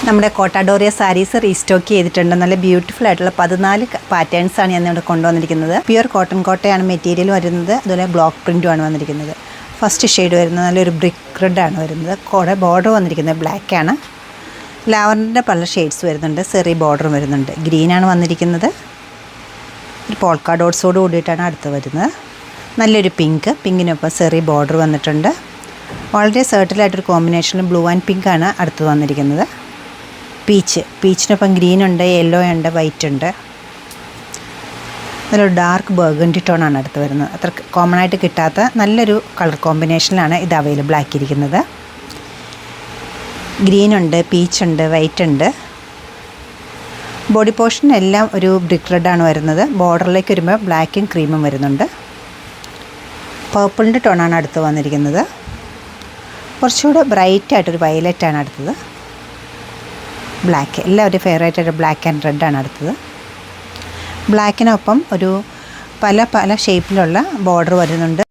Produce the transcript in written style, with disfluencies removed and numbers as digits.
നമ്മുടെ കോട്ടാഡോറിയ സാരീസ് റീസ്റ്റോക്ക് ചെയ്തിട്ടുണ്ട്. നല്ല ബ്യൂട്ടിഫുൾ ആയിട്ടുള്ള 14 പാറ്റേൺസാണ് ഞാൻ ഇവിടെ കൊണ്ടുവന്നിരിക്കുന്നത്. പ്യുർ കോട്ടൺ കോട്ടയാണ് മെറ്റീരിയൽ വരുന്നത്. അതുപോലെ ബ്ലോക്ക് പ്രിൻറ്റുമാണ് വന്നിരിക്കുന്നത്. ഫസ്റ്റ് ഷെയ്ഡ് വരുന്നത് നല്ലൊരു ബ്രിക്ക് റെഡാണ് വരുന്നത്. കൂടെ ബോർഡർ വന്നിരിക്കുന്നത് ബ്ലാക്കാണ്. ലാവറിൻ്റെ പല ഷെയ്ഡ്സ് വരുന്നുണ്ട്. സെറി ബോർഡറും വരുന്നുണ്ട്. ഗ്രീനാണ് വന്നിരിക്കുന്നത്. ഒരു പോൾക്ക ഡോട്ട്സോട് കൂടിയിട്ടാണ് അടുത്ത് വരുന്നത്. നല്ലൊരു പിങ്കിനൊപ്പം സെറി ബോർഡർ വന്നിട്ടുണ്ട്. വളരെ സെർട്ടിലായിട്ടൊരു കോമ്പിനേഷനിൽ ബ്ലൂ ആൻഡ് പിങ്കാണ് അടുത്ത് വന്നിരിക്കുന്നത്. പീച്ചിനൊപ്പം ഗ്രീനുണ്ട്, യെല്ലോ ഉണ്ട്, വൈറ്റ് ഉണ്ട്. നല്ലൊരു ഡാർക്ക് ബർഗണ്ടി ടോണാണ് അടുത്ത് വരുന്നത്. അത്ര കോമൺ ആയിട്ട് കിട്ടാത്ത നല്ലൊരു കളർ കോമ്പിനേഷനിലാണ് ഇത് അവൈലബിൾ ആക്കിയിരിക്കുന്നത്. ഗ്രീനുണ്ട്, പീച്ചുണ്ട്, വൈറ്റ് ഉണ്ട്. ബോഡി പോർഷൻ എല്ലാം ഒരു ബ്രിക്ക് റെഡാണ് വരുന്നത്. ബോർഡറിലേക്ക് വരുമ്പോൾ ബ്ലാക്കും ക്രീമും വരുന്നുണ്ട്. പർപ്പിളിൻ്റെ ടോണാണ് അടുത്ത് വന്നിരിക്കുന്നത്. കുറച്ചുകൂടെ ബ്രൈറ്റായിട്ടൊരു വയലറ്റാണ് അടുത്തത്. ബ്ലാക്ക്, എല്ലാവരും ഫേവറേറ്റായിട്ട് ബ്ലാക്ക് ആൻഡ് റെഡാണ് അടുത്തത്. ബ്ലാക്കിനൊപ്പം ഒരു പല ഷേപ്പിലുള്ള ബോർഡർ വരുന്നുണ്ട്.